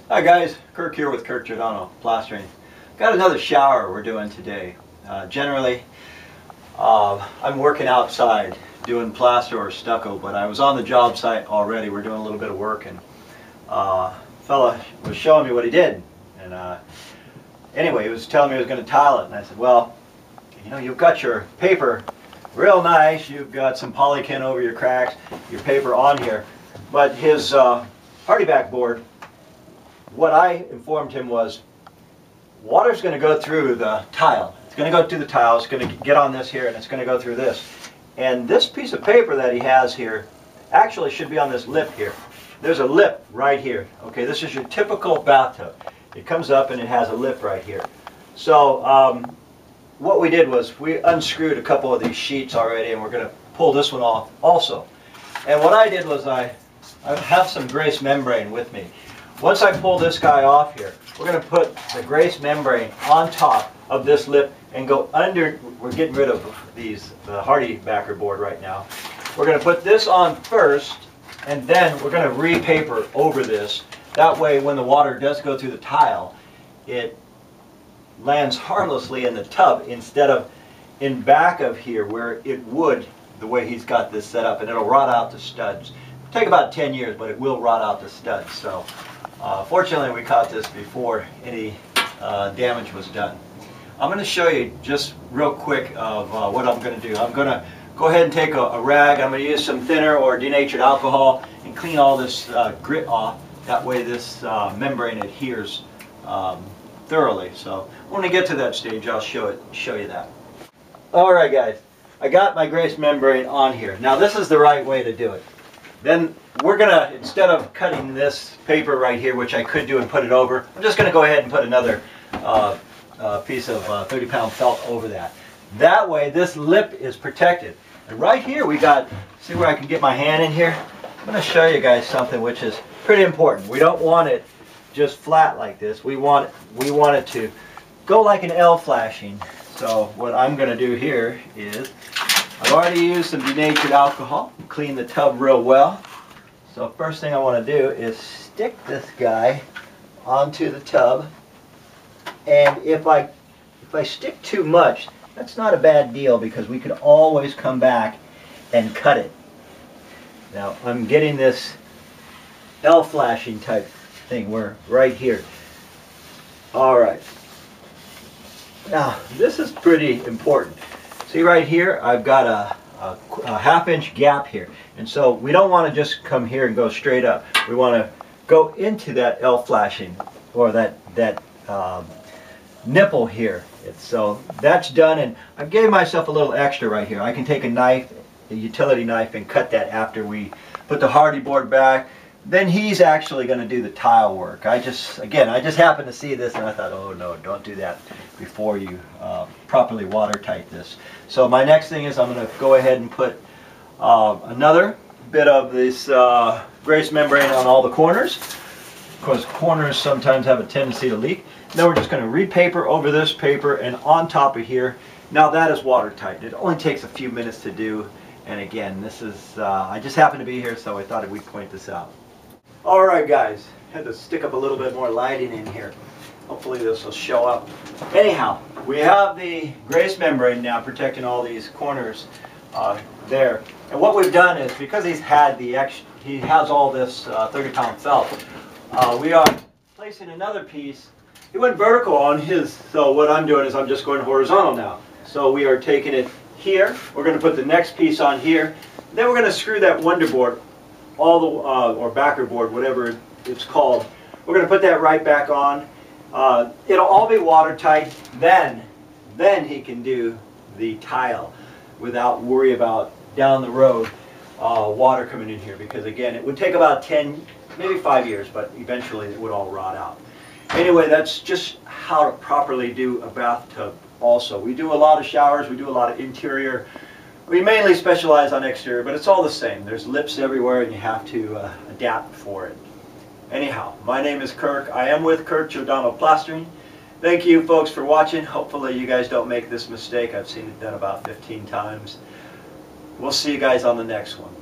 Hi guys, Kirk here with Kirk Giordano, Plastering. Got another shower we're doing today. Generally, I'm working outside doing plaster or stucco, but I was on the job site already. We're doing a little bit of work, and fella was showing me what he did. And anyway, he was telling me he was going to tile it, and I said, well, you know, you've got your paper real nice. You've got some polykin over your cracks, your paper on here, but his Howdy backboard, what I informed him was, water's going to go through the tile. It's going to go through the tile, it's going to get on this here, and it's going to go through this. And this piece of paper that he has here actually should be on this lip here. There's a lip right here. Okay, this is your typical bathtub. It comes up and it has a lip right here. So what we did was we unscrewed a couple of these sheets already, and we're going to pull this one off also. And what I did was I have some grease membrane with me. Once I pull this guy off here, we're going to put the grease membrane on top of this lip and go under. We're getting rid of the Howdy backer board right now. We're going to put this on first, and then we're going to repaper over this. That way, when the water does go through the tile, it lands harmlessly in the tub instead of in back of here where it would, the way he's got this set up, and it'll rot out the studs. It'll take about 10 years, but it will rot out the studs. So fortunately, we caught this before any damage was done. I'm going to show you just real quick of what I'm going to do. I'm going to go ahead and take a rag. I'm going to use some thinner or denatured alcohol and clean all this grit off. That way this membrane adheres thoroughly. So when we get to that stage, I'll show you that. Alright guys, I got my grease membrane on here. Now this is the right way to do it. Then we're going to, instead of cutting this paper right here, which I could do and put it over, I'm just going to go ahead and put another piece of 30-pound felt over that. That way this lip is protected. And right here we got, see where I can get my hand in here? I'm going to show you guys something which is pretty important. We don't want it just flat like this. We want it to go like an L flashing. So what I'm going to do here is, I've already used some denatured alcohol, clean the tub real well. So first thing I want to do is stick this guy onto the tub. And if I stick too much, that's not a bad deal because we can always come back and cut it. Now I'm getting this L flashing type thing. We're right here. Alright. Now this is pretty important. See right here, I've got a half-inch gap here. And so we don't want to just come here and go straight up. We want to go into that L flashing, or that nipple here. So that's done, and I gave myself a little extra right here. I can take a knife, a utility knife, and cut that after we put the Howdy board back. Then he's actually going to do the tile work. I just happened to see this and I thought, oh no, don't do that before you properly watertight this. So my next thing is I'm going to go ahead and put another bit of this grease membrane on all the corners. Of course, corners sometimes have a tendency to leak. Then we're just going to repaper over this paper and on top of here. Now that is watertight. It only takes a few minutes to do. And again, this is, I just happened to be here, so I thought we'd point this out. Alright guys, had to stick up a little bit more lighting in here. Hopefully this will show up. Anyhow, we have the grease membrane now protecting all these corners there. And what we've done is, because he has all this 30-pound felt, we are placing another piece. He went vertical on his, so what I'm doing is I'm just going horizontal now. So we are taking it here, we're going to put the next piece on here, then we're going to screw that wonder board, all the or backer board, whatever it's called. We're going to put that right back on. It'll all be watertight. Then he can do the tile without worry about down the road water coming in here, because again, it would take about 10, maybe 5 years, but eventually it would all rot out. Anyway, that's just how to properly do a bathtub. Also, we do a lot of showers, we do a lot of interior. We mainly specialize on exterior, but it's all the same. There's lips everywhere and you have to adapt for it. Anyhow, my name is Kirk. I am with Kirk Giordano Plastering. Thank you folks for watching. Hopefully you guys don't make this mistake. I've seen it done about 15 times. We'll see you guys on the next one.